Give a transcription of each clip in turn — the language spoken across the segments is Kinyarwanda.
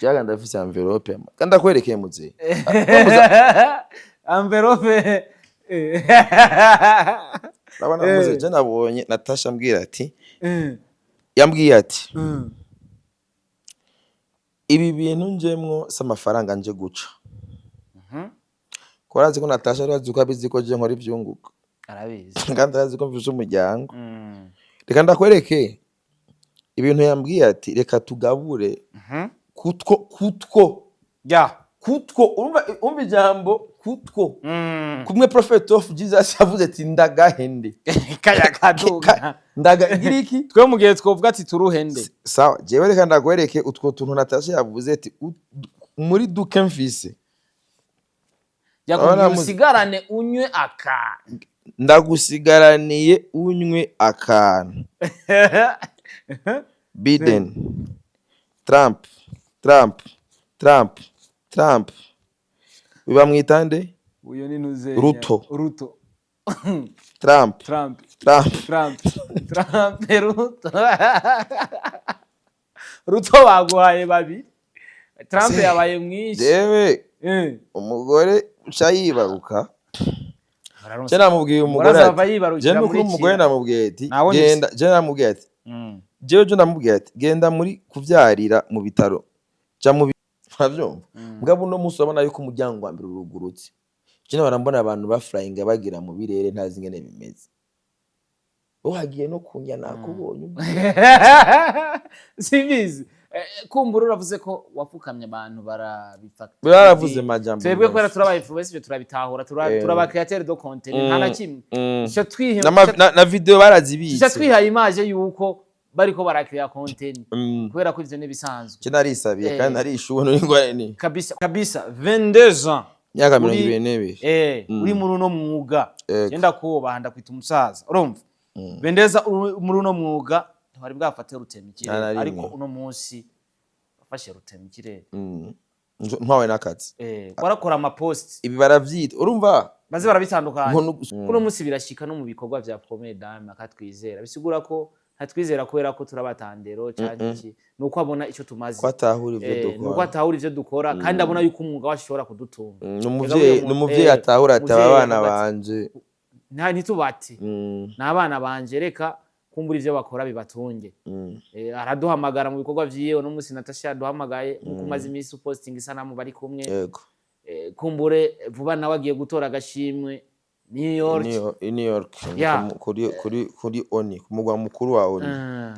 Jaga ndafise envelope kandi akwerekeye muze envelope Labana muze je nabonye Natasha ambwira ati yambwiye ati ibi bintu njemwo s'amafaranga nje guca korazi ko Natasha arazi ko abizi ko je nkora ivyunguka arabizi kandi arazi ko mfise umuryango reka ndakwereke ibintu yambwiye ati reka tugabure kutwo ya kutwo umva ijambo kutwo kumwe prophet of Jesus yavuze ati ndagahende kaya kaduga ndaga giriki twe mu gihe twovuga ati turuhende sawa jewe reka ndakwereke utwo tuntu Natasha yavuze ati muri duke mfise yakusigarane unywe aka ndagusigaraniye unywe akantu Biden Trump biba mwitande uyo ni nuze Ruto Trump Ruto baguhaye babi Trump yabaye mwinshi jewe umugore ucayibaruka je namubwiye umugore je nukuri umugore namubwiye ati genda je namubwiye ati jewe namubwiye ati genda muri kuvyarira mu bitaro ja mu Favyumva mugabo no musabona yuko umuryango wa mbere urugurutse je barambona abantu baflyinga bagira mu birere ntazi ngene bimeze hagiye no kunya nakubonye Simbizi kumbura uravuze ko wapfukamye abantu barabifata baravuze majambo twebwe kwera turabaye influencer turabitahura turaba createur de content nta na kimwe cyo twihe na video barazibitse cyo twihaye image yuko bariko barakira content kubera ko ivyo nibisanzwe je narisabiye kandi narishuwe n'ingware ni kabisa 22 ans myaka 22 uri muri uno mwuga genda kubaha ndakwita umusaza urumva 22 muri uno mwuga ntwari bwafate rutemikire ariko uno munsi bafashe rutemikire ntwawe nakazi barakora ama post ibi baravyita urumva baze barabitandukanye uno munsi birashika no mu bikorwa vya Promesse Dame akatwizera bisigura ko hatwizera kubera ko turabatandero cyane iki nuko abona ico tumaze nuko atahura ivyo dukora kandi abona yuko umwuga washobora kudutunga numuvyeyi atahura ataba abana banje nta nitubati n'abana banje reka kumbura ivyo bakora bibatunge araduhamagara mu bikorwa vyiwe no munsi Natasha yaduhamagaye nuko umaze imisi posting isanamu bari kumwe yego kumbure vuba nawe agiye gutora agashimwe New York kuri Oni kumugwa mukuru wa Oni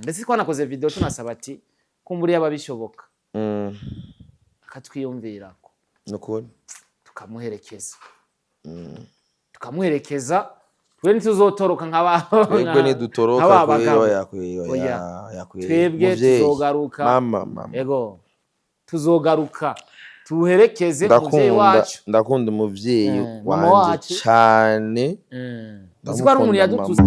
ndetse twanakoze video tunasaba ati kumbura yababishoboka akatwiyumvirako nukuri tukamuherekeza twe ntituzotoroka nk'abantu yego ni dutoroka twebwe tuzogaruka yego tuzogaruka tuherekeze umuvyeyi wacu ndakunda umuvyeyi wanje cyane ndakunda umuntu yadutuze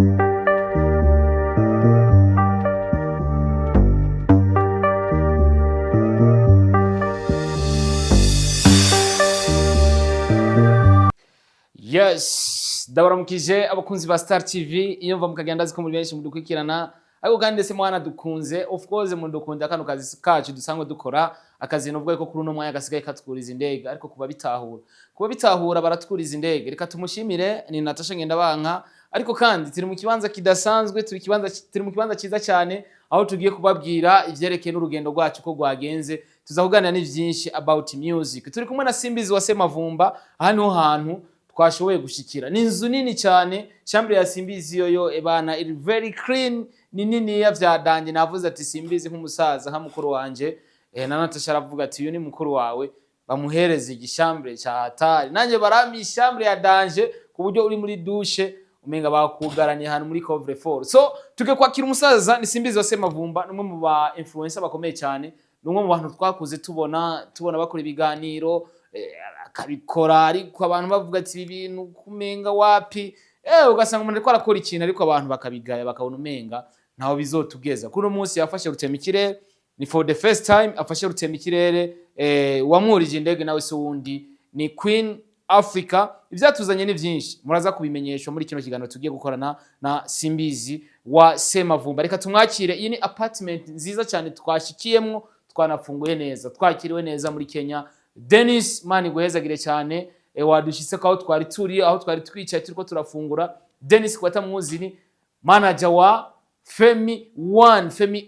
yes ndabaramukije abakunzi ba Star TV iyo mva mukagenda ziko muri benshi mudukwikirana ariko kandi ndetse mwana dukunze of course mu dukunda kano kazi kacu dusangwe dukora akazi novuga ko kuri uno mwanya gasigaye katwuriza indege ariko kuba bitahura baratwuriza indege reka tumushimire ni Natasha Ngendabanka ariko kandi turi mu kibanza kidasanzwe turi mu kibanza ciza cyane aho tugiye kubabwira ivyerekeye n'urugendo rwacu ko rwagenze tuzakuganira ni byinshi about music turi kumwe na Simbizi wa Semavumba hano hantu twashoboye gushikira ni inzu nini cyane chambre ya Simbizi yoyo ebana it very clean ni nini yavyadanje navuze ati Simbizi nk'umusaza nka mukuru wanje na Natasha aravuga ati uyu ni mukuru wawe bamuhereze igishambre cya hatari nanje barami ishambre ya danje ku buryo uri muri douche umenga bakugaranye hano muri couvre fort so tuge kwakira umusaza ni Simbizi wa Semavumba numwe mu ba influencer bakomeye cyane numwe mu bantu twakuze tubona bakora ibiganiro akabikora ariko abantu bavuga ati ibi bintu kumenga wapi ugasanga umuntu ariko arakora ikintu ariko abantu bakabigaya bakabona umenga ntaho bizotugeza kuri umunsi yafashe rutemikire ni for the first time afashe rutemikirere wamurije indege nawe se wundi ni Queen Africa ivyatuzanye ni byinshi muraza kubimenyesha muri kino kiganiro tugiye gukorana na Simbizi wa Semavumba reka tumwakire iyi ni apartment nziza cyane twashikiyemwo twanafunguye neza, twakiriwe neza muri Kenya. Dennis mani guhezagire cyane, wadushitse ko aho twari turi, aho twari twicaye turiko turafungura. Dennis kwata mwuzini manager wa Femi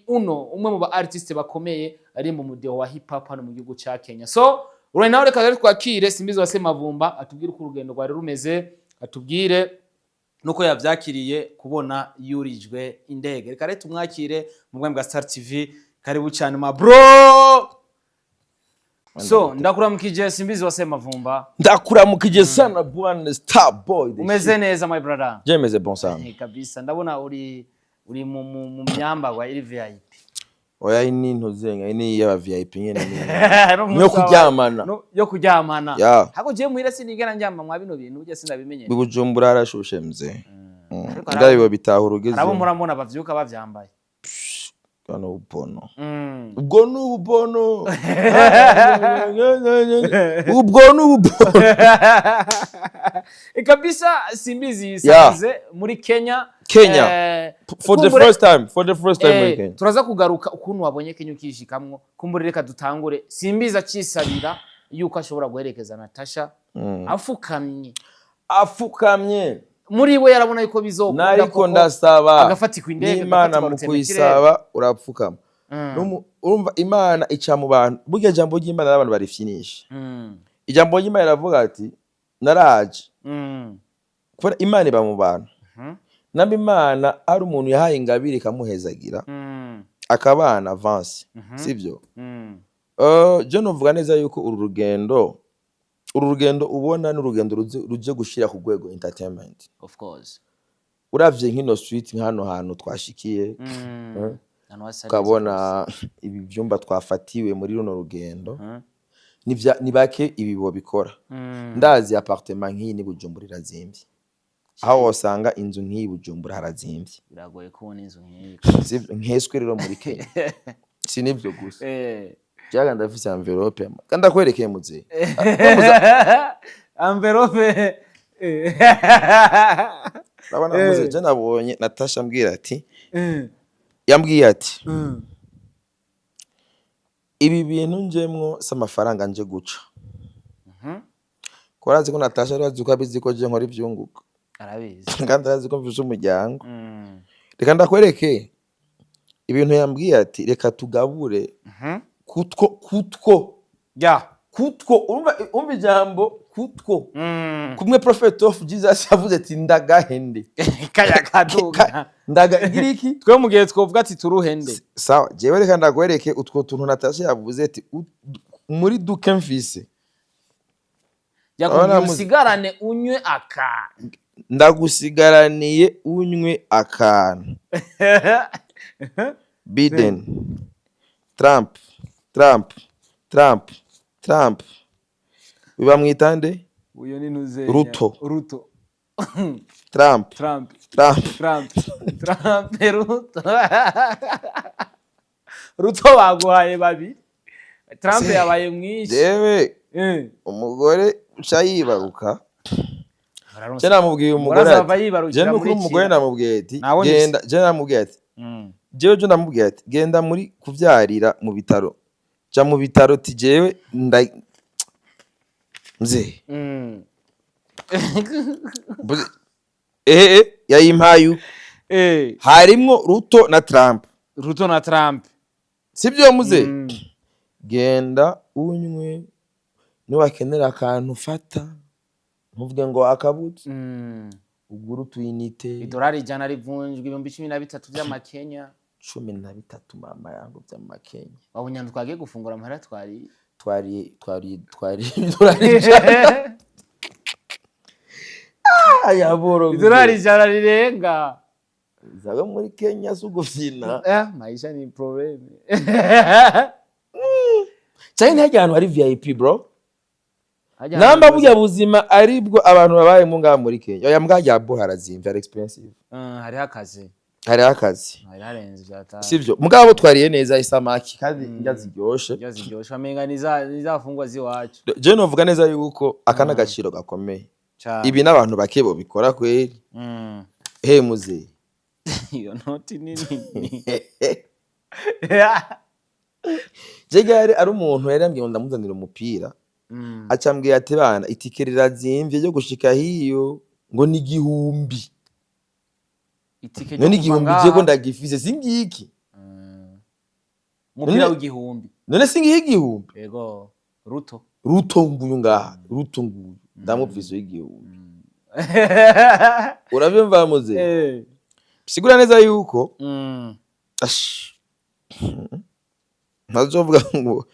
Uno, umwe mu ba artiste bakomeye ari mu mudeho wa hip hop hano mu gihugu cya Kenya. So right now reka rero twakire Simbizi wa Semavumba atubwire uko urugendo rwari rumeze, atubwire nuko yavyakiriye kubona yurijwe indege. Reka rero tumwakire mu bwa Star TV. Karibu cyane ma bro. So ndakuramukije Simbizi wa Semavumba. Ndakuramukije sana bwana Star Boy. Umeze neza my brother? Jemeze bon sana. Kabisa ndabona uri mu myamba wa VIP. Oya ni ntuzenga ni ya VIP nyene ni. Yo kuryamana. Hako je muhira sinigera njyama mwa bino bintu uje sindabimenye. Bibujumbura arashushe mze. Ndabibo bitahura ugeze. Arabo muramona bavyuka bavyambaye. Kano ubono. Ubwo ni ubono. Ubwo ni ubono. Kabisa Simbizi saze muri Kenya. For the first time muri Kenya. Turaza kugaruka ukuntu wabonye Kenya ukishikamwo. Kumbure reka dutangure. Simbizi acisabira yuko ashobora guherekeza Natasha afukamye. Muri we yarabona yuko bizokunda ariko ndasaba agafatikwa indege Imana mu kuyisaba urapfukama. Urumva Imana ica mu bantu. Burya jambo ry'Imana n'abantu barifyinisha. Ijambo ry'Imana ravuga ati naraje. Kubera Imana iba mu bantu. Nambi Imana ari umuntu yahaye ingabire kamuhezagira. Akabana avance. Sivyo? Je novuga neza yuko uru rugendo ubona n'urugendo ruje gushira ku rwego entertainment. Of course. Uravye nkino street nkano hantu twashikiye. Ukabona ibi byumba twafatiwe muri runo rugendo. Ni bake ibibo bikora. Ndazi appartement nk'iyi ni Bujumbura irazimvye. Aho wasanga inzu nk'iyi Bujumbura harazimvye. Biragoye kubona inzu nk'iyi. Nkeswe rero muri Kenya. Sinivyo gusa. Jaga ndafise envelope kandi akwerekeye muze. Envelope. Nabana muze je nabonye Natasha ambwira ati yambwiye ati ibi bintu njemwo s'amafaranga nje guca. Korazi ko Natasha arazi ko abizi ko je nkora ivyunguka. Arabizi. Kandi arazi ko mfise umuryango. Reka ndakwereke ibintu yambwiye ati reka tugabure. Kutwo. Kutwo. Umva ijambo kutwo. Kumwe Prophet of Jesus yavuze ati ndagahende. Kaya kaduga. Ndaga iki? Twe mugihe twovuga ati turuhende. Sawa, jewe reka ndagwereke utwo tuntu Natasha yavuze ati muri duke mfise. Yakubwiye usigarane unywe akantu. Ndagusigaraniye unywe akantu. Biden. Trump. Biba mwitande? Uyo ni Nuzenya. Ruto. Trump. Ruto baguhaye babi. Trump yabaye mwinshi. Jewe umugore ucayibaruka. Je namubwiye umugore. Je mukuru umugore namubwiye ati genda. Je namubwiye ati jewe je namubwiye ati genda muri kuvyarira mu bitaro. Ja mu bitaro ti jewe mze. Yayimpayu. Harimwo Ruto na Trump. Sibyo muze. Genda unywe niwakenera akantu fata. Ntuvuge ngo akabuze. Uguru tuyinite. Idolari jana rivunjwe 13 by'amakenya. 13 mama yangu by'amakenya. Wabunyana twagiye gufungura amahera twari idolari jana. Yaboro. Idolari jana rirenga. Zaga muri Kenya sugufina. Maisha ni problem. Cyane hajya hari VIP bro. Namba burya buzima aribwo abantu babaye mu ngaha muri Kenya. Oya mbwa ya bo harazimvye ari expensive. Hari akazi. Hari harenze byata. Sivyo. Mugabo twariye neza isamaki kandi ndaziryoshe. Amenga nizafungwa ziwacu. Je novuga neza yuko akana gaciro gakomeye. Ibi n'abantu bakebo bikora kweri. Muze. Iyo noti nini. Jegare ari umuntu yarambwiye ngo ndamuzanira umupira acambwiye ati bana itike rirazimvye ryo gushika hiyo ngo ni 1000 itike ryo 1000 je ko ndagifise singiki umupira w'1000 none singiye 1000 yego ruto nguyu ngaha ruto nguyu ndamuvise 1000 urabyumva muze sigura neza yuko ntazovuga ngo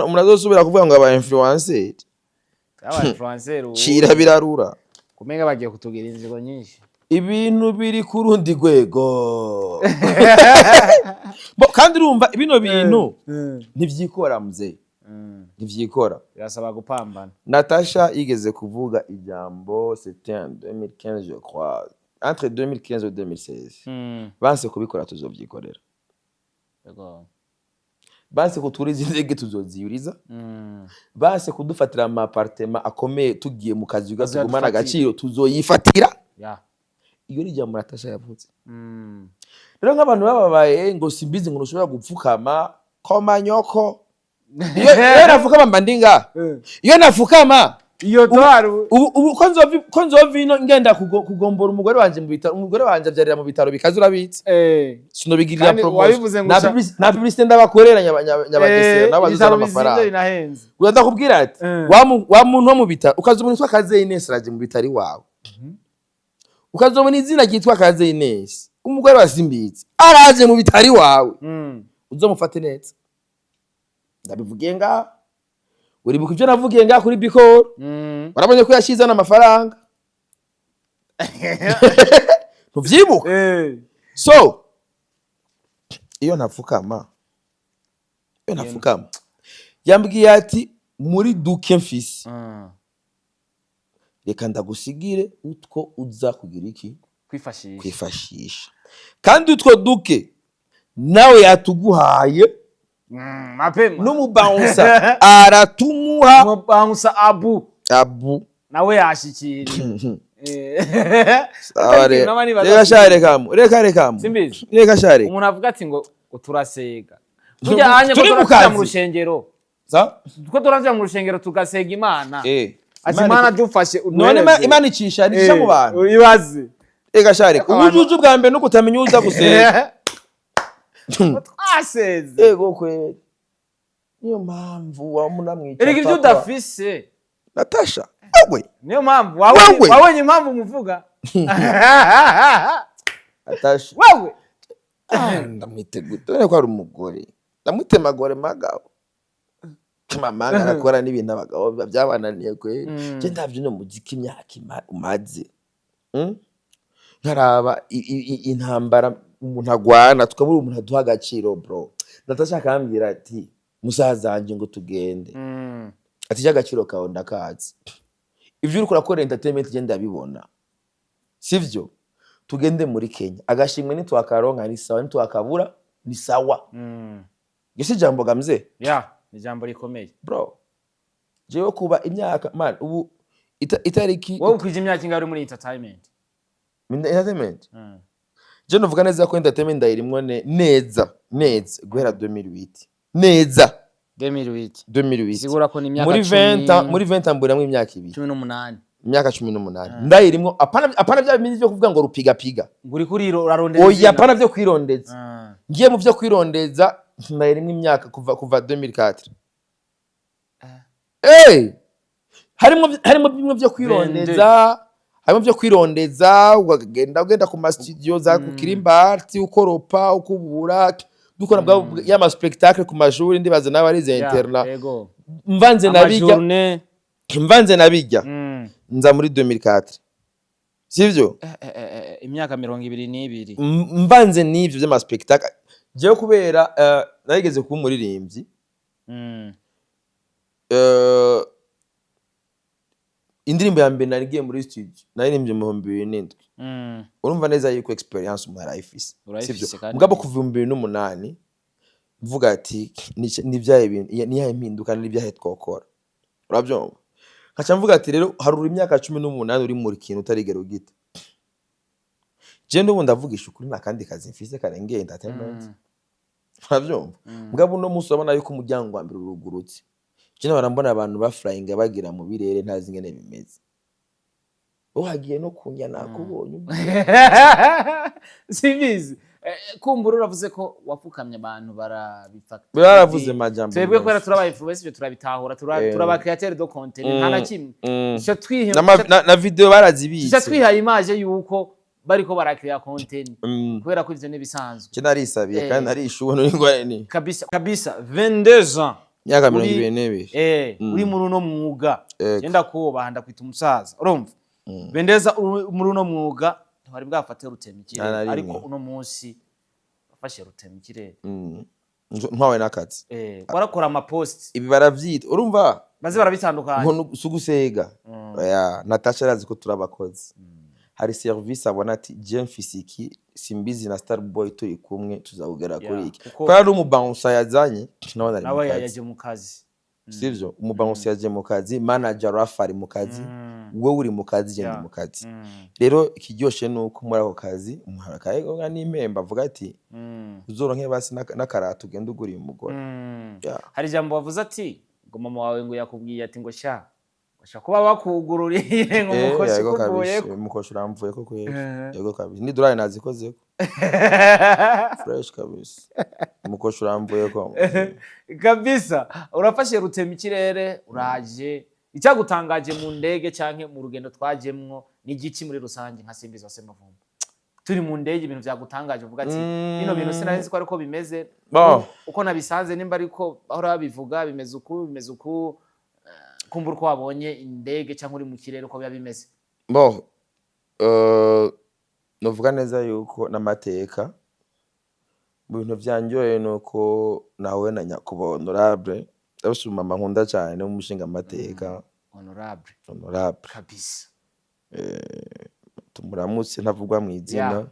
munazosubira kuvuga ngo aba influencer cira birarura kumenga bagiye kutugira inzigo nyinshi ibintu biri ku rundi rwego kandi urumva bino bintu ntivyikora muze ntivyikora birasaba gupambana. Natasha yigeze kuvuga ijambo c'était en 2015 je crois entre 2015 et 2016 banse kubikora tuzovyikorera yego banse kuturiza indege tuzoziyuriza banse kudufatira ama appartement akomeye tugiye mu kazi gatugumana agaciro tuzoyifatira iyo ni jambo Natasha yavuze rero nk'abantu bababaye ngo simbizi ngo nushobora gupfukama komanyoko iyo nafukama mbandinga iyo nafukama iyo twaru ubu ko nzovino ngenda kugombora umugore wanje mu bitaro umugore wanje avyarira mu bitaro bikazura bitse sino bigirira promotion na publicité ndabakorera nyabagesera n'abazana amafaranga uranda kubwira ati wa muntu wo mu bitaro ukazubona itwa kaze Ines raje mu bitari wawe ukazobona izina ryitwa kaze Ines umugore wasimbitse araje mu bitari wawe uzomufate neza ndabivugiye nga uribuka ibyo navugiye nga kuri Bicol barabonye ko yashizana amafaranga tuvyibuka so iyo nafukama yambwiye ati muri duke mfisi reka ndagusigire utwo uza kugira iki kwifashisha kandi utwo duke nawe yatuguhaye n'umubouncer aratumuha umubouncer abu nawe yashikira reka simbizi reka share umuntu avuga ati ngo turasega burya anye ko turaja mu rushengero ko turaja mu rushengero tugasega Imana ati Imana dufashe none Imana icisha nisha mu bantu ibaze reka share ubujuju bwa mbe no kutamenya uza gusega twaseze yego kweli niyo mpamvu wamunamwica erega ibyo udafise Natasha wewe niyo mpamvu wawe impamvu muvuga Natasha wewe ndamwiteguye ko ari umugore ndamwitemagore magabo mama arakora n'ibintu abagabo byabananiye kweli je ndavye no muziki imyaka umaze nkaraba intambara umuntu agwana tukabura umuntu aduha agaciro bro. Natasha akambwira ati musazanje ngo tugende ati cy'agaciro kawe ndakazi ivyo uri kurakora entertainment je ndabibona sivyo tugende muri Kenya agashimwe nitwakaronka ni sawa nitwakabura ni sawa gese jambo gamze ni jambo rikomeye bro jewe kuba imyaka man ubu itariki wowe kwije imyaka ingari muri entertainment je novuga neza ko entertainment ndayirimwo neza guhera 2008 neza 2008 sigura ko ni imyaka muri 20 mburamwe imyaka 18 imyaka 18 ndayirimwo apana bya bindi byo kuvuga ngo rupiga nguri kuri rarondeza oya apana byo kwirondeza ngiye mu byo kwirondeza ndayirimwo imyaka kuva 2004 harimo bimwe byo kwirondeza ugenda ku ma studio za kukirimba art ukoropa ukubura dukora bwa y'ama spectacle ku majuri ndibaza n'abarize interna mvanze nabijya nza muri 2004 sivyo imyaka 22 mvanze n'ivyo by'ama spectacle je kubera narigeze kuba umuririmbyi indirimbo ya mbere narigiye muri studio naririmbye mu 2007 urumva neza yuko experience mu life sivyo mugabo kuva 2008 mvuga ati nivyaye ibintu niyaye impinduka n'ibyahe twokora urabyumva nkaca mvuga ati rero harura imyaka 18 uri muri kintu utarigera ugita je ndo ndavugisha ukuri nakandi kazi mfise karengeye entertainment uravyumva mugabo no musi urabona yuko umuryango wa mbere urugurutse cyane barambona abantu baflyinga bagira mu birere ntazi ingene bimeze uhagiye no kunya nakubonye sibizi kumbura uravuze ko wapfukamye abantu barabifata baravuze majambo twebwe ko turabaye influencer turabitahura turaba createur de content nta na kimwe cyo twihe na video barazibitse cyo twihaye image yuko bariko barakira content kubera ko ivyo nibisanzwe cyo narisabiye kandi narishuwe n'ingwane ni kabisa 22 ans myaka 22 uri muri uno mwuga genda kubaha ndakwita umusaza urumva bendeza muri uno mwuga ntwari bwafate rutemikire ariko uno munsi afashe rutemikire ntwawe nakazi warakora ama post ibi baravyita urumva baze barabitandukanye sugusega Natasha arazi ko turabakozi hari service abona ati Jean Fisiki simbizi na Starboy turi kumwe tuzagera kuri iki kwa ari umubouncer yazanye nawe yaje mu kazi sivyo umubouncer yaje mu kazi manager Rafari mu kazi wowe uri mu kazi je ndi mu kazi rero ikiryoshe nuko muri ako kazi umuharakaye ngo n'impemba avuga ati uzoronke basi nakarato ugenda ugura umugore hari jambo bavuze ati ngo mama wawe ngo yakubwiye ati ngo sha kuba bakugururiye ngo mukoshi kuvuye umukoshi uramvuye ko yego kabisa ni dolari nazikoze ko fresh kabisa umukoshi uramvuye ko kabisa urafashe rutema ikirere uraje icyagutangaje mu ndege canke mu rugendo twajemwo ni igiki muri rusange nka Simbizi wa Semavumba turi mu ndege ibintu byagutangaje uvuga ati bino bintu sinari ko ariko bimeze uko nabisanze nimba ariko aho rabivuga bimeze uku kumbura ko wabonye indege cyangwa uri mu kirere uko biba bimeze novuga neza yuko n'amateka mu bintu byanjyoye nuko nawe na Nyakubahwa Honorable mama nkunda cyane n'umushinga amateka honorable kabisa tumuramutse ntavugwa mu izina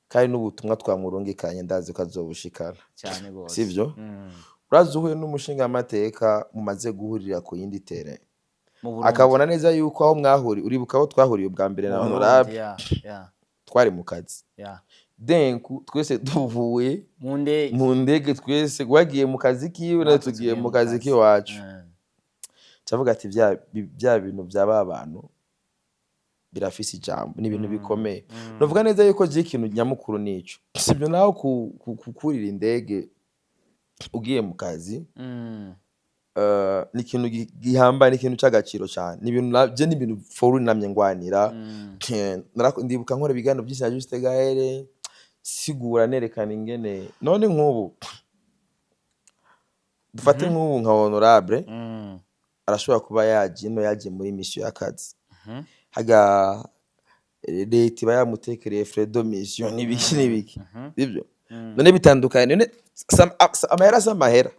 kandi n'ubutumwa twamurungikanye ndazi ko azobushikana cyane gose sivyo urazuhuye n'umushinga amateka mumaze guhurira ku yindi tere akabona neza yuko aho mwahuri uribuka aho twahuriye ubwa mbere na honorable twari mu kazi denku twese duvuye mu ndege twese wagiye mu kazi kiwe na tugiye mu kazi kiwacu cyavuga ati bya bintu byaba abantu birafise ijambo ni ibintu bikomeye novuga neza yuko je ikintu nyamukuru nico sibyo naho kukurira indege ugiye mu kazi ni ikintu gihambaye ni ikintu cy'agaciro cyane ni ibintu je ni ibintu foru namye ngwanira ndibuka nkora ibiganiro byinshi na Juste Gaël sigura nerekana ingene none nk'ubu dufate nk'ubu nka honorable arashobora kuba yagiye muri mission y'akazi haga leta iba yamutekereye Fredo mission n'ibiki sibyo none bitandukanye none amahera s'amahera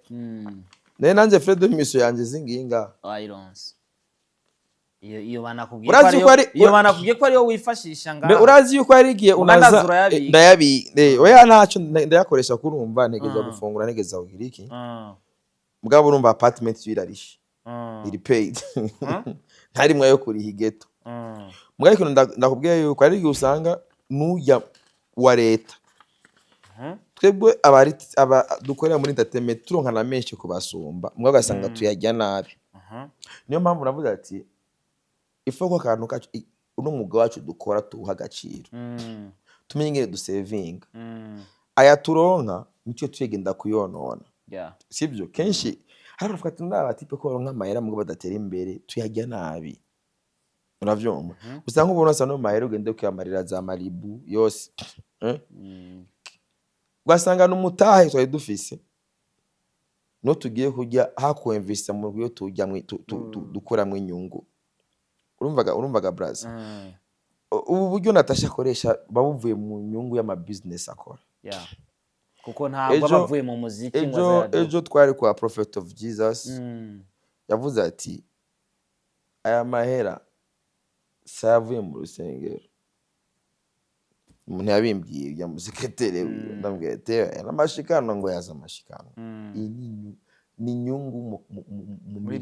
none nanjye Fredo mission yanjye zinginga ironse iyo banakubwiye ko ariyo wifashisha ngaho urazi yuko ari igihe unaza oya ntacyo ndayakoresha kurumva ntegeza gufungura ntegeza kugira iki mugabo urumva apartment yirarishe iri paid ntari mwayo kuri higeto mugabo ikintu ndakubwiye yuko ari igihe usanga nuya wa leta twebwe dukorera muri entertainment turonka na menshi kubasumba mugabo gasanga tuyajya nabi niyo mpamvu navuze ati ifoko akantu kacu uno mwuga wacu dukora tuha agaciro tumenye ingene dusevinga aya turonka nicyo tuyegenda kuyonona sibyo kenshi hari ufata n'abatipe ko baronka amahera mugabo badatera imbere tuyajya nabi uravyumva usanga ubona sa no mahera ugende kuyamarira za Malibu yose ugasanga n'umutahe twari dufise no tugiye kujya hako investa mu ryo tujya dukora mu inyungu urumvaga braza ubu buryo Natasha akoresha babuvuye mu nyungu y'ama business akora kuko ntabwo bavuye mu muziki ejo twari kwa Prophet of Jesus yavuze ati aya mahera savuye mu rusengero umuntu yabimbwiye ya muziketere ndambwiye ate n'amashikano ngo yaza amashikano ni nyungu muri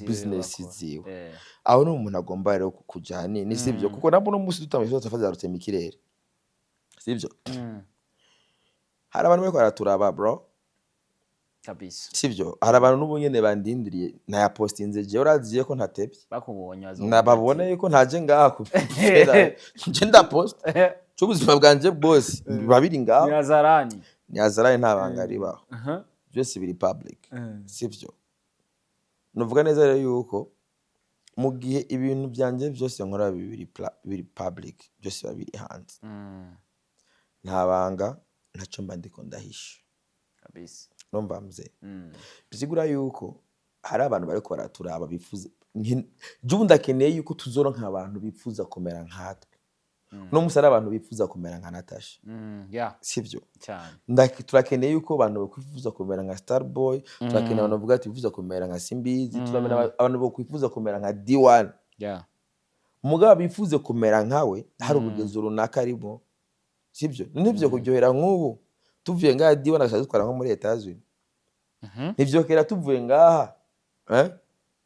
business ziwe aho no umuntu agomba rero kujana ni sivyo kuko nabo no musi tutamwisho tafaza rutema ikirere sivyo hari abantu bariko baraturaba bro kabisa sivyo hari abantu n'ubu nyene bandindiriye nta postinze je uraziye ko ntatebye bakubonye nababona yuko ntaje ngaha kupera nje ndapost cy'ubuzima bwanje bwose babiri ngaho Nyazarani nta banga ribaho byose biri public sivyo nuvuga neza rero yuko mu gihe ibintu byanje byose nkora biri public byose babiri hanze nta banga ntacyo mba ndiko ndahisha kabisa numva mze bisigura yuko hari abantu bariko baraturaba bifuza jubu ndakeneye yuko tuzoronka abantu bifuza kumera nkatwe no musara abantu bifuza kumera nka Natasha sivyo cyane turakeneye yuko abantu bakwifuza kumera nka Starboy turakeneye abantu bavuga ati bifuza kumera nka Simbizi turamena abantu bakwifuza kumera nka D1 mugabo bifuze kumera nkawe hari ubugezo runaka arimo sivyo nivyo kuryohera nk'ubu tuvuye ngaha D1 agashaje twara nko muri Etats-Unis nivyo kera tuvuye ngaha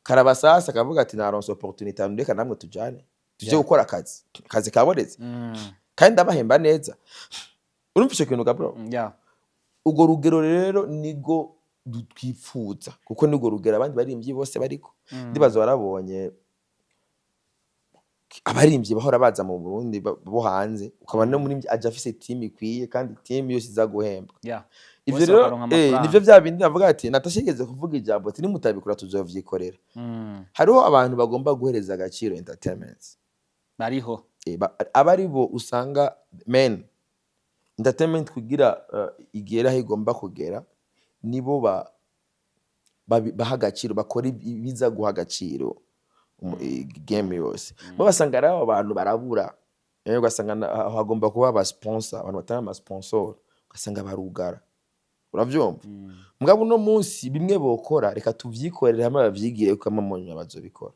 Karabasasa akavuga ati naronse opportunity ndeka namwe tujane tuje gukora akazi kabonetse kandi ndabahemba neza urumvishe kintu ga bro ugo rugero rero nigo twifuza kuko nigo rugero abandi barimvye bose bariko ndibazo barabonye abarimvye bahora baza mu Burundi bo hanze ukabana muri aje afise team ikwiye kandi team yose izaguhemba ivyo rero nivyo bya bindi navuga ati natashigeze kuvuga ijambo ati nimutabikora tuzovyikorera hariho abantu bagomba guhereza agaciro entertainment bariho abari bo usanga men entertainment kugira igera higomba kugera nibo baha agaciro bakora biza guha agaciro game yose basanga ari abantu barabura ugasanga hagomba kuba aba sponsor abantu batanga ama sponsor ugasanga barugara uravyumva mugabo no munsi bimwe bokora reka tuvyikorere hamwe bavyigire ko amamonyo bazobikora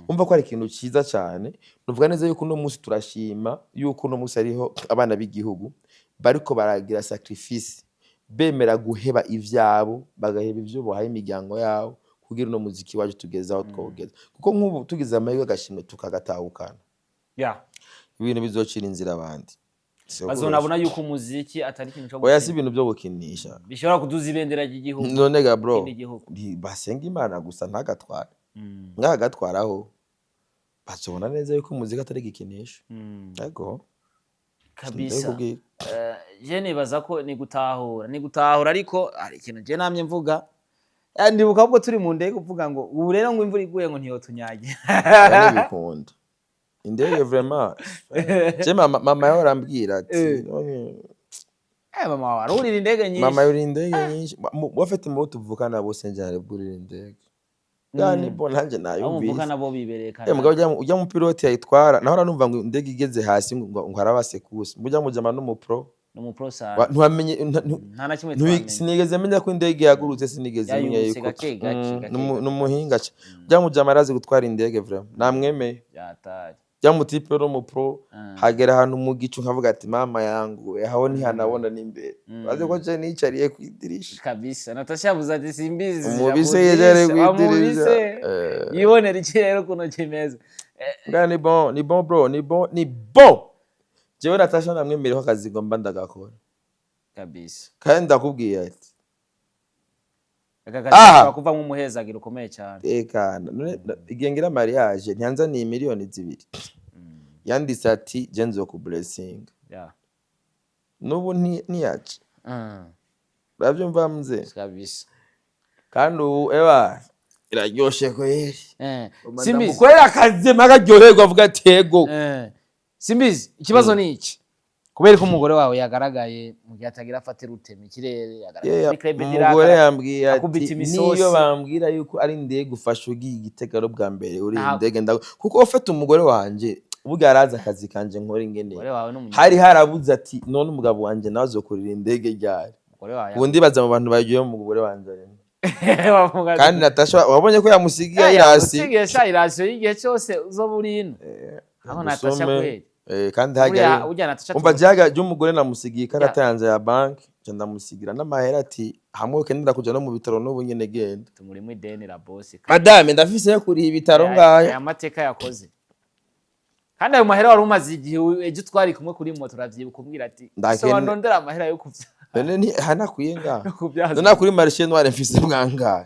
umva ko ari ikintu ciza cyane nuvuga neza yuko no munsi turashima yuko no munsi ariho abana b'igihugu bariko baragira sacrifice bemera guheba ivyabo bagaheba ivyo bohaye imiryango yabo kugira no muziki waje tugezaho twogeza kuko nk'ubu tugize amahirwe agashimwe tukagatahukana ibintu bizocira inzira abandi bazonabona yuko umuziki atari ikintu cyo oya si ibintu byo gukinisha bishobora kuduza ibendera ry'igihugu none ga bro basenga Imana gusa ntagatwara ngagatwaraho bazobona neza yuko umuziki atari gikinisha yego kabisa je nibaza ko ni gutahura ariko hari ikintu je namye mvuga ndibuka ubwo turi mu ndege kuvuga ngo ubu rero ngo imvura iguye ngo ntiyo tunyage bikunda indege vraiment je mama yarambwira ati mama warurira indege nyinshi mama yuri indege nyinshi wafite mu tuvukana bose njare burira indege yani bo nanje nayumvise muvukana bo bibereka mugabo ujya mu pilote yitwara naho numva ngo indege igeze hasi ngo harabasekusi mujya mujama no mu pro ntuamenye nta na kimwe sinigeze menya ko indege yagurutse sinigeze menya yuko numuhinga byamujama arazi gutwara indege vraiment namwemeye byamutipe no mu pro hagera hano mu gicu nkavuga ati mama yangu aho ntihanabona n'imbere baze ko je nicariye kwidirisha kabisa Natasha buza ati Simbizi umubise yejare kwidirisha yibonera ikirero kuno kimeze ni bon bro ni bon jewe Natasha namwemereye ko akazi ngomba ndagakora kabisa kandi ndakubwiye ati akakazi kuva mu muhezagira ukomeye cyane ekana igengira mariage ntiyanzaniye miliyoni 2 yanditse ati je nzo ku blessing nubu ntiyaje bavyumva mze kabisa kandi ewa iraryoshe ko yeri Simbizi mukorera akazi magaryoherwa avuga tego Simbizi ikibazo ni iki kubera ko umugore wawe yagaragaye mu gihe atagira afatira utema ikirere yagaragaye muri club diraka umugore yambwiye ati niyo bambwira yuko ari indege ufasha ugiye Igitega bwa mbere uri indege kuko ufata umugore wanje ubuga araza akazi kanje nkora ingene hari harabuze ati none umugabo wanje nawe azokorera indege ryari ubundi baza mu bantu bagiye mu mugore wanje kandi Natasha wabonye ko yamusigiye irasi y'igihe cyose uzoburino aho Natasha kweli kandi hajya umva jaga y'umugore namusigiye karata yanje ya bank je ndamusigira n'amahera ati hamwe kendera kuja no mu bitaro n'ubu nyene genda tumuri mu ideni la boss madame ndafise yo kuri ibitaro ngaye amateka yakoze kandi ayo mahera wari umaze igihe ejo twari kumwe kuri moto ravyibuka umbwira ati so ndondera amahera yo kuvya None ni hanakwiye ngaha. None kuri marché noire mfise bwanga.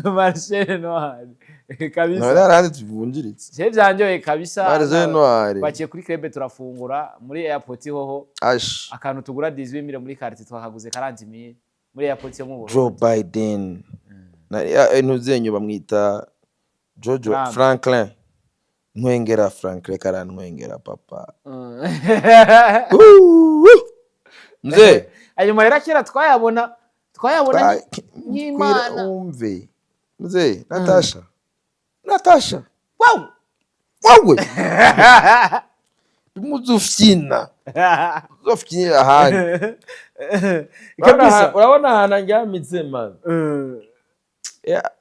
Marché noire. Kabisa. None arandi tuvunjiritse. Je byanjoye kabisa. Marché noire. Baciye kuri club turafungura muri airport hoho. Akantu tugura 18,000 muri carte twakaguze 40,000 muri airport yo mu Burundi. Joe Biden. Ntuzenyu bamwita Jojo Franklin. Nwengera Franklin karantwengera papa. Mzee ayo mahera kera twayabona nk'Imana. Umve mzee Natasha wawe muzufyina ahandi kabisa. Urabona hana njyamitse man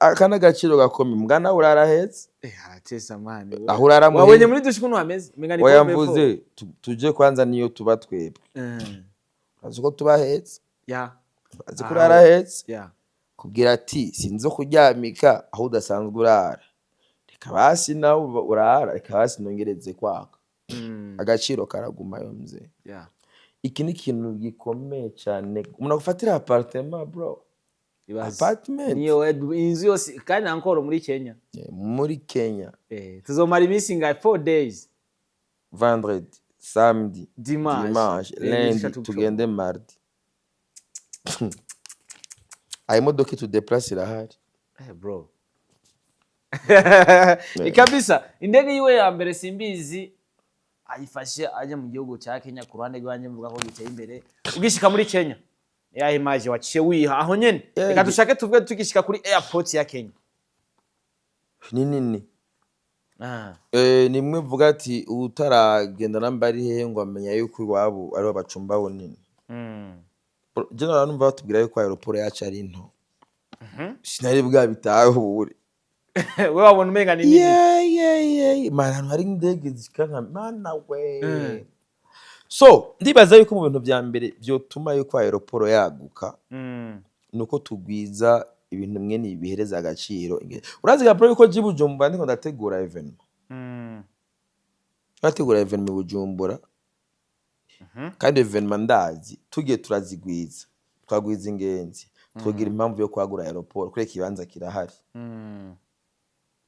akana gaciro gakomeye mbwana urarahetse aratesa mane ahurara mu wabonye muri dushiko ntuhameze mengani ko yamvuze tuje kwanza niyo tuba twebwe azuko tubahetse azi kurarahetse kugira ati sinzo kuryamika aho udasanzwe urara reka basi nawe urara reka basi nongereze kwaka agaciro karaguma yo mze iki ni kintu gikomeye cyane umuntu gufatira appartement bro apartment niyo inzu yose kandi ankoro muri Kenya tuzomara iminsi nga 4 days vendredi samedi dimanche lundi tugende mardi ayi modoka tu déplacer irahari bro ikabisa indege yiwe ya mbere simbizi ayifashe aje mu gihugu cya Kenya ku ruhande rwanje mvuga ko giteye imbere ugishika muri Kenya ya image waciye wiha aho nyene reka dushake tuvuge tugishika kuri airport ya Kenya nini nimwe vuga ati utaragenda nambari hehe ngo amenya yuko iwabo ari abacumba bonini general numva batubwira yuko aeroport yacu ari nto sinari bwa bitaho buri we wabona umenga nini mana hari indege zikanga mana we so ndibaza yuko mu bintu bya mbere byotuma yuko aeroport yaguka nuko tugwiza ibintu mwene ibihereza agaciro urazi ga pro yuko Bujumbura ndiko ndategura event ndategura event mu Bujumbura kandi event mandazi tugiye turazigwiza twagwiza ingenzi twogira impamvu yo kwagura aeroport kure kibanza kirahari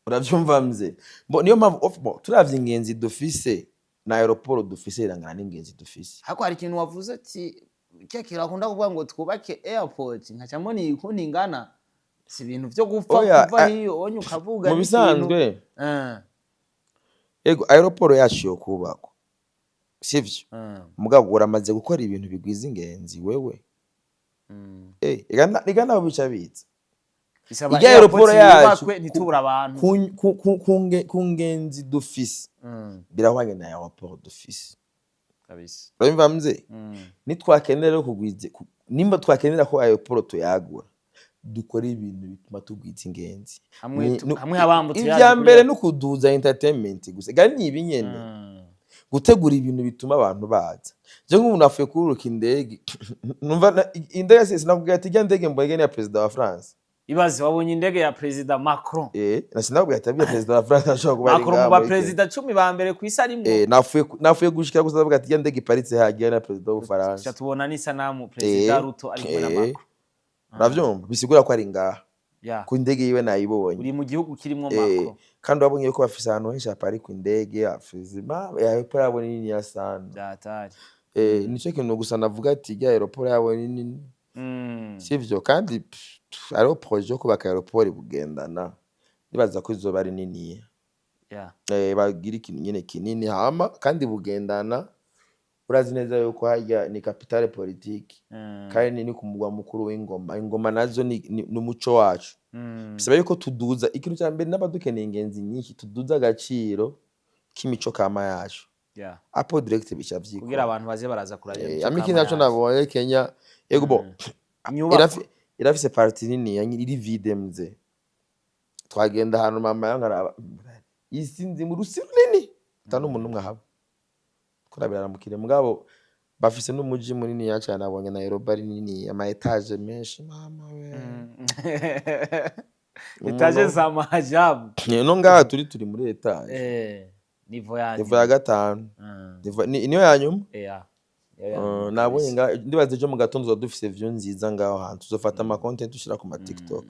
uravyumva mze niyo mpamvu turavye ingenzi dufise na aeroport dufise irangana n'ingenzi dufise hako hari ikintu wavuze ati keke rakunda kuvuga ngo twubake airport nkacamo ni kuningana si ibintu byo gupfa kuva hiyo onye ukavuga mu bisanzwe ego aeroport yacu yo kubako sivyo mugabo uramaze gukora ibintu bigwiza ingenzi wewe igana bica bitse Ija aeroport yacu ntitura abantu ku ngenzi dufise birahwanye na aeroport dufise kabisa urumva mze nitwakenera kugwiza nimba twakenera ko aeroport yagura dukora ibintu bituma tugwiza ingenzi hamwe abambutse ivya mbere no kuduza entertainment gusa gani ibinyene gutegura ibintu bituma abantu baza je nk'umuntu afuye kururuka indege numva indege sese nakubwira ati ndege mbonye ya president wa France ibaze wabonye indege ya president Macron nasinabwiye ati ya president wa France ashobora kuba Macron mu ba president 10 ba mbere ku isi arimo nafuye gushika gusa ndavuga ati ndege Paris hagiye na president wa France tubona ni sanamu president Ruto ari na Macron uravyumva bisigura ko ari ngaha ku ndege yiwe nayibonye uri mu gihugu kirimo Macron kandi wabonye ko bafise ahantu henshi Paris ku ndege afizima aeroport yabo nini ya sana datari nico kintu gusa navuga ati ya aeroport yabo nini sivyo kandi ariho projet yo kubaka aeroport bugendana nibaza ko izoba ari nini bagira ikintu nyene kinini hama kandi bugendana urazi neza yuko hajya ni capitale politique kandi ni kumugwa mukuru w'ingoma nazo ni umuco wacu bisaba yuko tuduza ikintu cya mbere n'abadukeneye ingenzi nyinshi tuduza agaciro k'imico kama yacu apo direct bica vyiko kugira abantu baze baraza kurarya amiki naco nabonye Kenya yego bo irafise parti nini iri vide mze twagenda hano mama yangaraba isinzi mu rusiro nini tano umuntu umwe haba kurabira mukire mugabo bafise n'umuji munini ya cyane abonye na Nairobi nini ama etage menshi mama we etage za majabu no ngaha turi muri etage nivo ya gatanu niyo ya nyuma nabonye ndibaze ejo mu gatondo dufise view nziza ngaho hantu tuzofata ama content dushira ku ma TikTok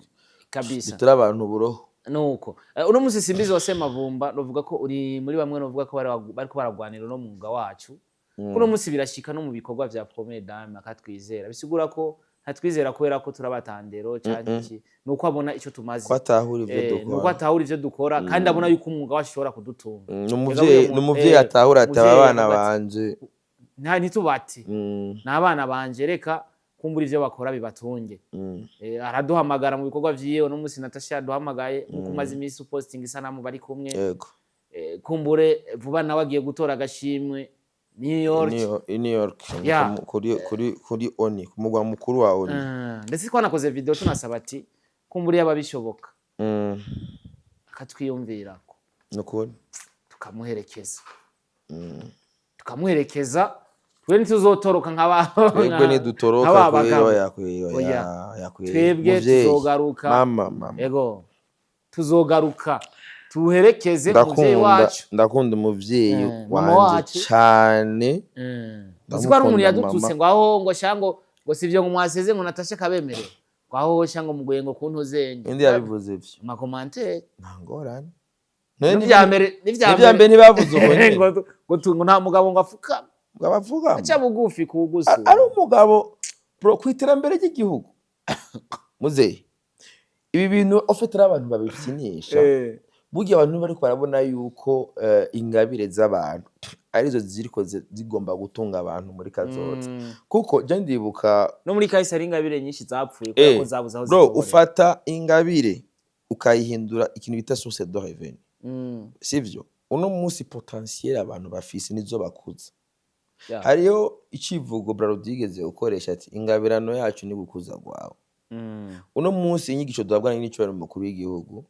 kabisa turi abantu buroho nuko uno musi Simbizi wase Mavumba novuga ko uri muri bamwe novuga ko bariko baragwanira no mwuga wacu kuno musi birashika no mu bikorwa vya Premier Dame akatwizera bisigura ko ntatwizera kubera ko turabatandero cyane iki nuko abona ico tumaze nuko atahura ivyo dukora kandi abona yuko umwuga wacu ushobora kudutunga n'umuvyeyi atahura ataba abana banje nta ntitubati n'abana banje reka kumbura ivyo bakora bibatunge araduhamagara mu bikorwa vyiwe no musi Natasha yaduhamagaye nuko umaze imisi posting isanamu bari kumwe yego kumbure vuba nawe agiye gutora agashimwe New York kuri Oni kumugwa mukuru wa Oni ndetse twanakoze video tunasaba ati kumbure yababishoboka akatwiyumvirako nuko tukamuherekeza twe ntituzotoroka nk'abahwe ntidutoroka twebwe tuzogaruka yego tuzogaruka tuherekeze umuvyeyi wacu ndakunda umuvyeyi wanje cyane ndaziko ari umuntu yadutuse ngo aho ngo shango ngo sivyo ngo mwaseze ngo Natasha kabemerera ngo aho shango mugoye ngo kuntuzenye indi yabivuze ivyo ma commentaire ntangorane n'ivyambere ntibavuze ubonye ngo nta mugabo ngo afuka abavuga acha bugufi kugusu ari umugabo pro kwiterambere ry'igihugu muzeyi ibi bintu ofetera abantu babifyinisha burya abantu bari barabona yuko ingabire z'abantu arizo ziriko zigomba gutunga abantu muri kazoza kuko je ndibuka no muri kahise ari ingabire nyinshi zapfuye kuko zabuze aho zitobora ufata ingabire ukayihindura ikintu bita source de revenu sivyo uno munsi potentiel abantu bafise nizo bakuza hariyo icivugo Brarudigeze ukoresha ati ingabirano yacu ni gukuza gwawe uno munsi inyigisho duhabwa n'icyo mukuru w'igihugu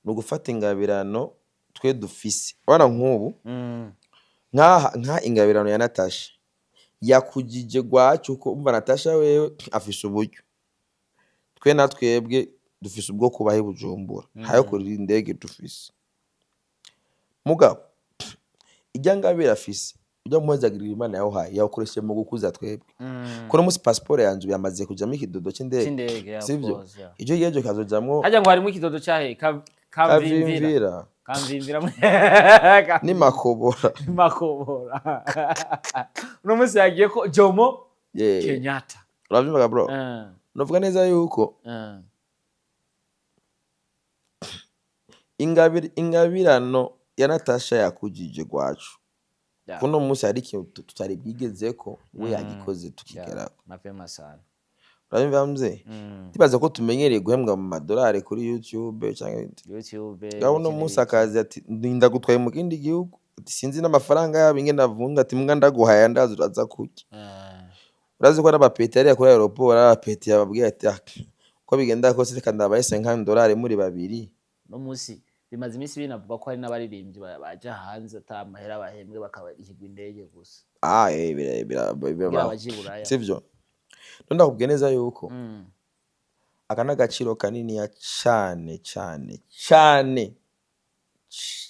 no gufata ingabirano twe dufise bana nk'ubu nka ingabirano ya Natasha yakujije gwacu ko umva Natasha wewe afise uburyo twe natwebwe dufise ubwo kubahe Bujumbura hayo kuri indege dufise mugabo ijyangabira afise ujya muhezagirira Imana yaho haye yakoreshe mu gukuza twebwe kono musi passport yanje yamaze kujamo ikidodo c'indege sivyo ijo yejo kazojamwo haja ngo harimo ikidodo cyahe kamvimvira ni makobora uno musi yagiye ko Jomo Kenyatta uravyumva bro novuga neza yuko ingabirano ya Natasha yakujije gwacu kuno musi hari ikintu tutari bwigeze ko we yagikoze tukigera mapema sana uravyumva mze tibaza ko tumenyereye guhembwa mu madolari kuri YouTube cyangwa YouTube gabo musi akazi ati ndinda gutwaye mu kindi gihugu ati sinzi n'amafaranga yabo ingene avunga ati mbwa ndaguhaya ndaza uraza kuki urazi ko n'abapeti ari kuri aeroport abapeti yababwiye ati ko bigenda ko se kandi abaye $50 muri babiri no musi bimaze imisi binavuga ko hari n'abaririmbyi baje hanze atamahera bahembwe bakabahigwa indege gusa sivyo ndakubwiye neza yuko akana gaciro kanini ya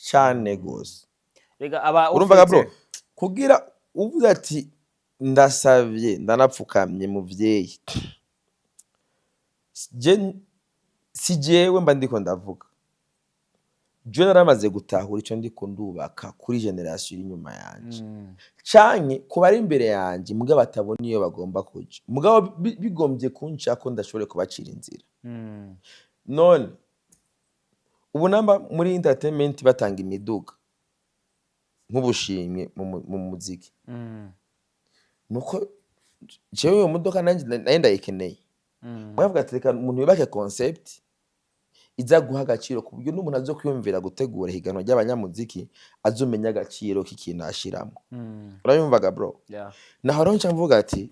cyane gose rega aba urumva bro kugira uvuze ati ndasavye ndanapfukamye muvyeyi si jewe mba ndiko ndavuga je naramaze gutahura ico ndiko ndubaka kuri generation inyuma yanje canke kuba ari imbere yanje mugabo batabona iyo bagomba kuja mugabo bigombye kunca ko ndashobore kubacira inzira none ubu namba muri entertainment batanga imiduga nk'ubushimwe mu muziki nuko jewe iyo modoka nanje ndayikeneye mwavuga ati reka umuntu yubake concept iza guha agaciro ku buryo n'umuntu azo kwiyumvira gutegura higanwa ry'abanyamuziki azomenya agaciro k'ikintu ashiramo urayumvaga bro naho rero nca mvuga ati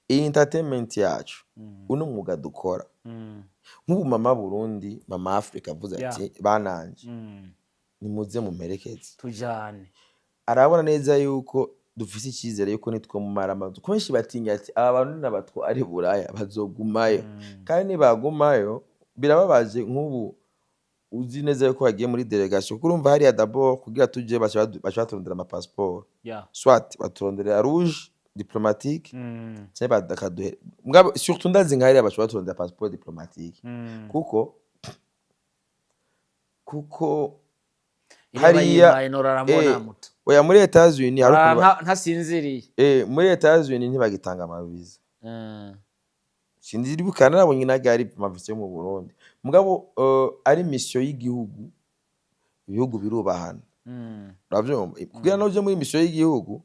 iyi entertainment yacu uno mwuga dukora nk'ubu mama Burundi mama Africa avuze ati bananje nimuze mu mperekeze tujane arabona neza yuko dufise icyizere yuko nitwe mu maramazu kwenshi batinya ati aba bantu n'abatwa ari buraya bazogumayo kandi bagumayo birababaje nk'ubu uzi neza yuko wagiye muri delegation kuko urumva hariya d'abord kugira tuje baturondera ama passeport soit baturondera rouge diplomatique c'est ba dakaduhe mugabo surtout ndazi nka hariya baturondera passeport diplomatique kuko hariya oya muri Etats-Unis ntasinziriye muri Etats-Unis ntibagitanga amaviza sinzi bukana nabonye nagari amaviza yo mu Burundi mugabo ari mission y'igihugu ibihugu birubahana uravyumva kugira no uje muri mission y'igihugu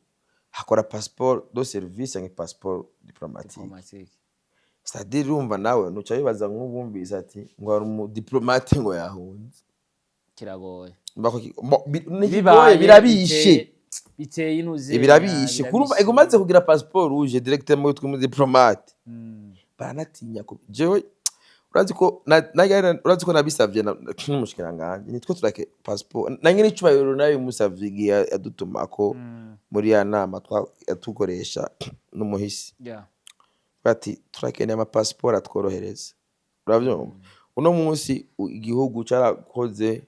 hakora passeport de service nka passeport diplomatique c'est-à-dire urumva nawe nuca bibaza nk'ubumvise ati ngo ari umu diplomate ngo yahunze kiragoye birabishe biteye inuze birabishe kurumva egomaze kugira passeport rouge directement utwe mu diplomate baranatinya ko jewe urazi ko nabisavye n'umushikiranganje nitwe turake passeport nange n'icubahiro nayo musavye yadutumako muri ya nama yatukoresha n'umuhisi bati turakeneye ama passeport atworohereza uravyumva uno munsi igihugu carakoze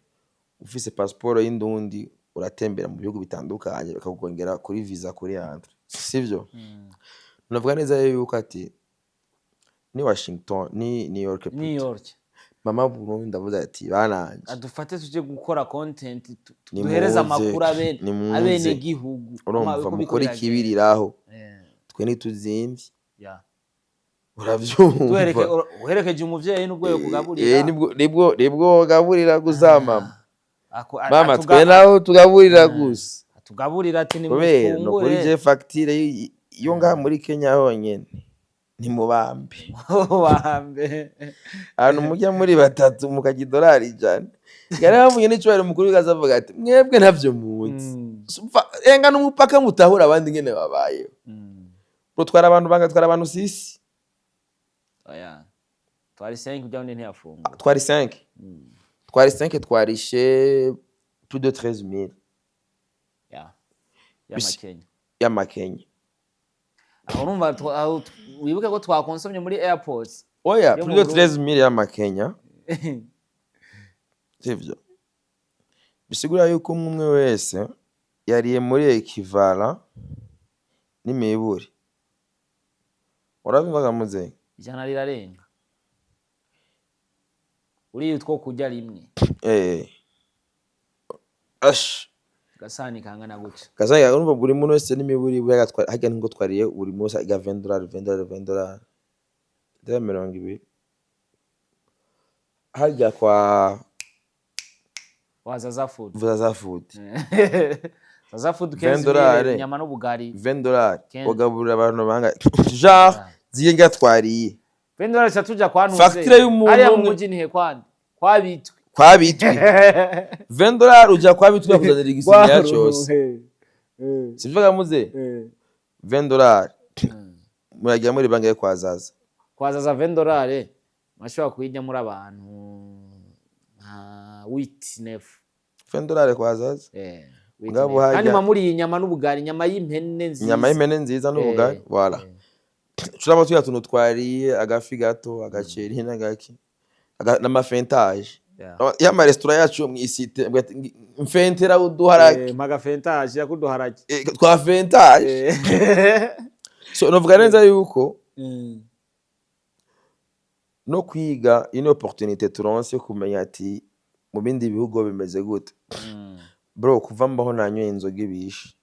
ufise passeport y'indundi uratembera mu bihugu bitandukanye bakakugongera kuri visa kuri entre sivyo navuga neza yuko ati ni Washington ni New York mama Burundi ndavuze ati bananje adufate tuje gukora content duhereza amakuru abene gihugu urumva mukora ikibiriraho twe nituzimvye uravyumva uherekeje umuvyeyi n'ubwo kugaburira nibwo gaburira guzamama mama twe naho tugaburira gusa tugaburira ati ni mufungure no kuri je facture iyo ngaha muri Kenya honyene ni mubambe ahantu mujya muri batatu mukaja $1 jana yaravuye n'icubahiro mukuru gazavuga ati mwebwe ntavyo muzi enga n'umupaka mutahura abandi ngene babayeho twara abantu bangatwara abantu 6 oya twari 5 kugira ngo ntiyafunga twari 5 twarishe plus de 13,000 ya Makenya aho urumva wibuke ko twakonsomye muri airport oya plus de 13,000 ya Makenya sivyo bisigura yuko umwe wese yariye muri equivalent n'imiburi urabivuga muze ijana rirarenga uri utwo kujya rimwe gasani kangana gutya gasani urumva buri muntu wese n'imiburi bwagatwara hajya ngo twariye buri munsi aga $20 $20 hajya kwa wazaza food zaza food kenzi nyama n'ubugari $20 ugaburira abantu banga genre ziyenga twariye $20 cyatuja kwanuze facture y'umuntu ari mu mujyi nihe kwandi kwabitwe $20 uja kwabitwe kuzanira igisinya cyose sivuga muze $20 muragiye muri bangaye kwazaza $20 mashobora kuyijya muri abantu nka witness $20 kwazaza ngabo hajya kandi mamuri inyama n'ubugari inyama y'impene nziza n'ubugari voilà turaba tuya tuntu twariye agafi gato agaceri n'agaki n'amafentage ya restaurant yacu mu isite mfentera uduharaki magafentage yakuduharaki twa fentage so novuga neza yuko no kwiga ino opportunité turonse kumenya ati mu bindi bihugu bimeze gute bro kuva mbaho nanyoye inzoga ibishe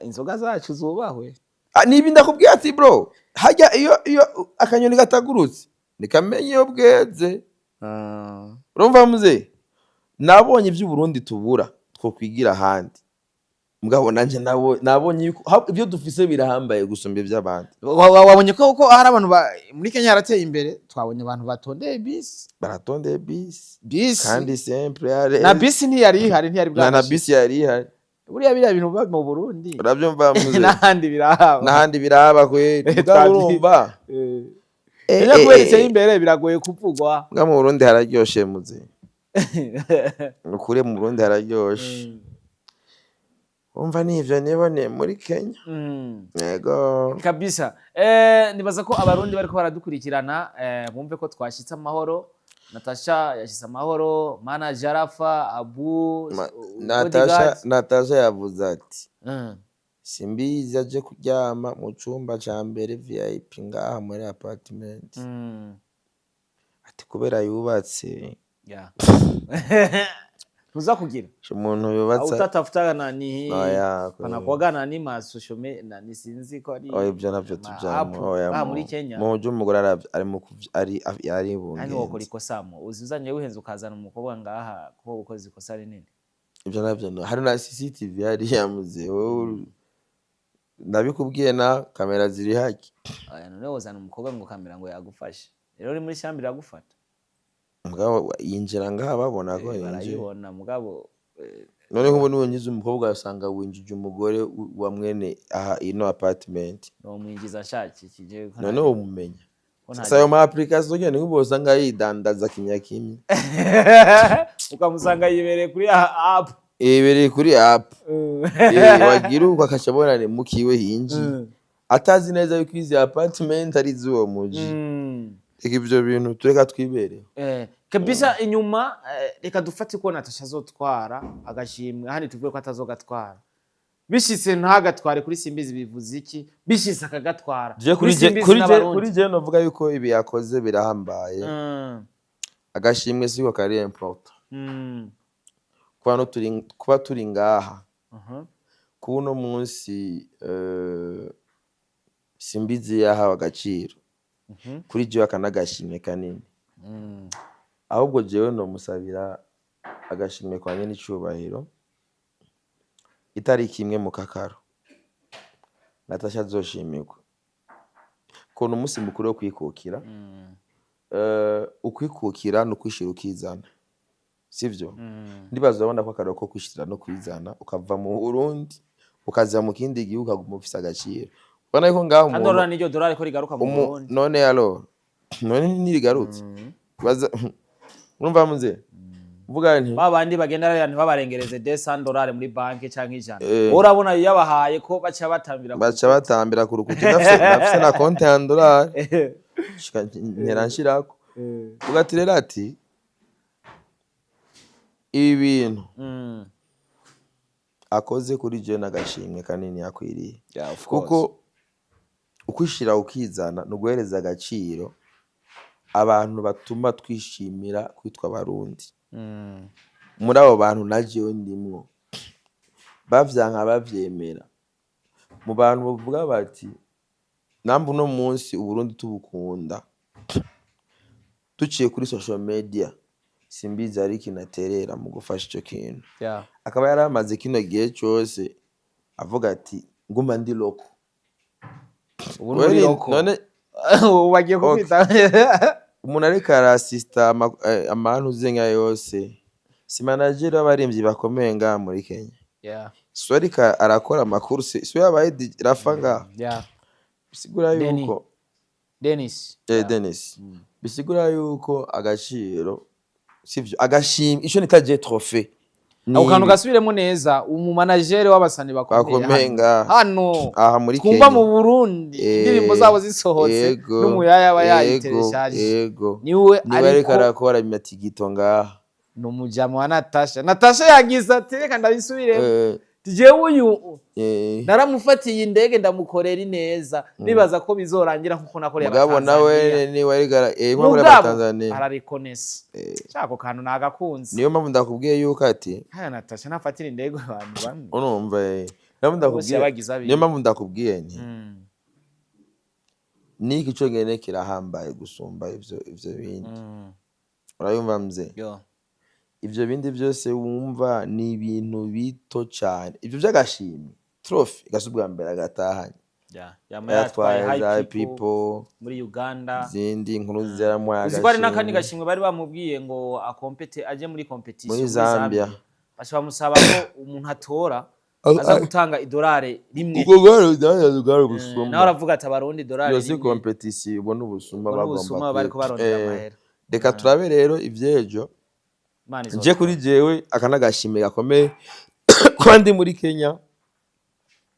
inzoga zacu zubahwe nibi ndakubwiye ati bro hajya iyo akanyoni gatagurutse nikamenye iyo bweze urumva muze nabonye ibyo Burundi tubura two kwigira handi mugabo nanje nabonye yuko ibyo dufise birahambaye gusumba iby'abandi wabonye ko hari abantu muri Kenya harateye imbere twabonye abantu batondeye bisi kandi simple na bisi ntiyari ihari na bisi yari ihari buriya biriya bintu biba mu Burundi urabyumva muze n'ahandi birahaba kweli urumva iyo kwerekeye imbere biragoye kuvugwa nga mu Burundi hararyoshe muze ukure mu Burundi hararyoshe umva nivyo nibone muri Kenya yego kabisa nibaza ko abarundi bariko baradukurikirana bumve ko twashitse amahoro Natasha yashyize amahoro, manager Arafa, Abu, Natasha yavuze ati simbizi aje kuryama mu cyumba cya mbere VIP ngaha muri apartment. Ati kubera yubatse tuza kugira umuntu yubatse utatafuta nani panakuaga nani masosho nani sinzi ko ari ibyo navyo tujamo muri Kenya mu byo umugore ari bunge hani wokora ikosamo uzuzanye wihenze ukazana umukobwa ngaha ko ukoze ikosa rinini. Ibyo navyo hari na CCTV hari yamuze ndabikubwiye na kamera ziri haki. None wozana umukobwa ngo kamera ngo yagufashe rero uri muri shambira yagufata mugabo yinjira ngaha babona ko barayibona mugabo none nk'ubu niwinjiza umukobwa asanga winjije umugore wa mwene aha ino apartment no mwinjiza shaki kije none umumenya sasa yo ma application gene nk'uboza ngayidandaza kinyakimye ukamusanga yibereye kuri app wagira uko akacabonane mukiwe hinji atazi neza yuko izi apartment ari zuwo muji. Ibyo bintu tureka twibereye kabisa inyuma. Reka dufate ko Natasha azotwara agashimwe hani tuvuye ko atazogatwara bishitse ntagatware kuri Simbizi bivuze iki bishitse akagatwara kuri je novuga yuko ibi yakoze birahambaye. Agashimwe siko kari important kuba turi ngaha kuno munsi Simbizi yahawe agaciro kuri jewe akanagashimwe kanini. Ahubwo jewe no musabira agashimwe kwa nyene icubahiro itariki imwe mu kakaro Natasha azoshimirwa kono umunsi mukuru wo kwikukira. Ukwikukira no kwishira ukizana sivyo. Ndibaza urabona ko akaroko kwishira no kwizana ukava mu Burundi ukaza mu kindi gihugu ukaguma ufise agaciro. Bana yuko ngaho umuntu andora n'iryo dolari ko rigaruka mu Burundi none nirigarutse baza urumva muze vuga nti babandi bagenda rero ntibabarengereze $200 muri banki canke ijana. Urabona yabahaye ko baca batambira ku rukuti nafise na konti ya $100 shika nteranshirako ugati rero ati ibintu akoze kuri je nagashimwe kanini yakwiriye kuko ukwishira ukizana no guhereza agaciro abantu batuma twishimira kwitwa abarundi. Muri abo bantu najewe ndimwo bavyanka bavyemera mu bantu bavuga bati nambu no munsi Uburundi tubukunda tuciye kuri social media Simbizi ari kinaterera mu gufasha ico kintu. Akaba yaramaze kino gihe cyose avuga ati nguma ndi loko none ubagiye kukwita umuntu ariko arasista amantu uzenga yose si manager w'abarimvyi bakomeye ngaha muri Kenya. So ariko arakora amakuru so yabaye Rafa ngaha bisigura yuko Dennis bisigura yuko agaciro sivyo agashimwe ico nitaje trophée ako kantu gasubiremo neza umu manager w'abasani bakomeye hano aha muri Kenya kumva mu Burundi indirimbo zabo zisohotse n'umuyaya aba yayitereshaje niwe ariko arakora imatigito ngaha no mujama wa Natasha yagize ati reka ndabisubire jewe uyu naramufatiye indege ndamukorera neza nibaza ko bizorangira nkuko nakoreye Abatanzania nawe ni wari Abatanzania ararekonesa cyako kantu nagakunze niyo mpamvu ndakubwiye yuko ati haya Natasha nafatira indege abantu bamwe urumva niyo mpamvu ndakubwiye nti niki cyo ngene kirahambaye gusumba ivyo bindi urayumva mze ivyo bindi byose wumva ni ibintu bito cyane ivyo by'agashimwe trophy gasubwa mbere agatahanye yatwaye high people muri Uganda zindi inkuru ziramuha agashimwe uziko nakandi gashimwe bari bamubwiye ngo akompete aje muri competition muri Zambia bashabamusaba ko umuntu atora aza gutanga $1 rimwe uko garo gusumba naho aravuga ati abarundi $1 rimwe yose competition ubona ubusuma bagomba bariko barondera amahera. Reka turabe rero ivyejo je kuri jewe akanagashimwe gakomeye kwandi muri Kenya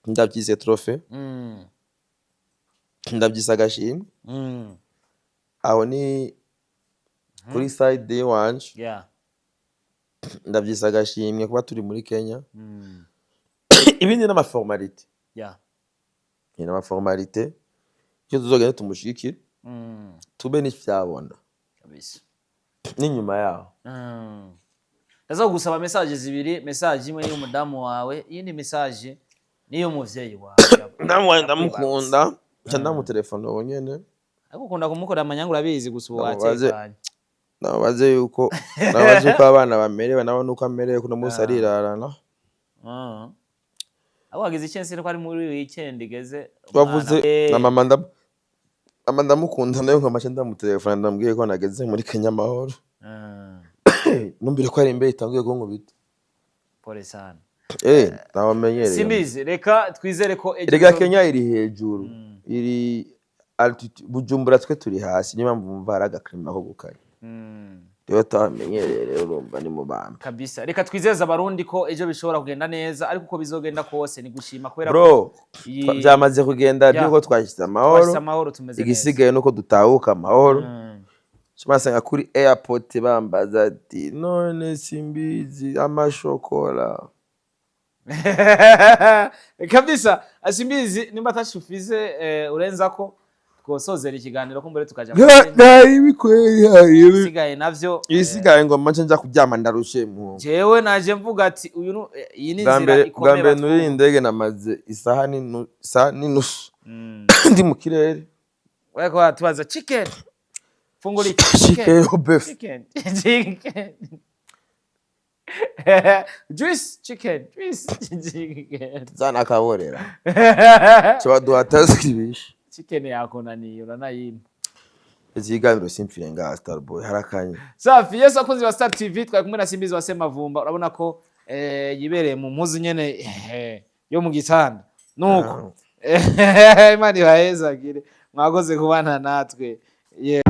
ndabyise trophée ndabyise agashimwe aho ni kuri side wanje ndavyisa agashimwe kuba turi muri Kenya. Ibindi n'amaformalite ni n'amaformalite cyo tuzogenda tumushikira tube n'ivyabona kabisa n'inyuma yaho. Ndaza gusaba message zibiri, message imwe niyo mudamu wawe, iyindi message niyo muvyeyi wawe. Ndamwe ndamukunda cyanda mu telefone wonyene ariko ukunda kumukora amanyanga urabizi gusa uwatekanye. Nabaze yuko abana bamerewe nabo nuko amerewe kuno munsi arirarana. Abo wagize icense ko ari muri weekend igeze bavuze na mama ndamukunda nayo nkamace ndamu telefone ndambwiye ko nageze muri Kenya amahoro. Numbire ko ari imbere itangiye ko nkubita. Pole sana. Nawamenyereye. Simbizi reka twizere ko Rega Kenya iri hejuru. Iri altitude Bujumbura twe turi hasi niba mvumva araga klima ko gukanye. Yo tamenyerere urumva ni mu bamba. Kabisa. Reka twizeza abarundi ko ejo bishobora kugenda neza ariko uko bizogenda kose ni gushima kwera bro. Byamaze kugenda byuko twashyize amahoro. Igisigaye nuko dutahuka amahoro. Cymasanga kuri airport bambaza ati none Simbizi amashokora. Kabisa Simbizi nimba atashufize urenza ko twosozera ikiganiro ko mbere tukaja isigaye navyo isigaye ngo manje nja kuryama ndarushe mu jewe naje mvuga ati uyu iyi ni nzira ikomeye gambe nuri indege namaze isaha n'inusu ndi mu kirere weko tubaza chicken funguri chicken beef juice chicken zana kaborera cyo duhatazibisha chicken yakonaniye uranayima ikiganiro simfire nga Starboy harakanye safi. Yes akunzi wa Star TV twari kumwe na Simbizi wa Semavumba urabona ko yibereye mu mpuzu nyene yo mu gitanda nuko Imana ibahezagire mwakoze kubana natwe. Yeah.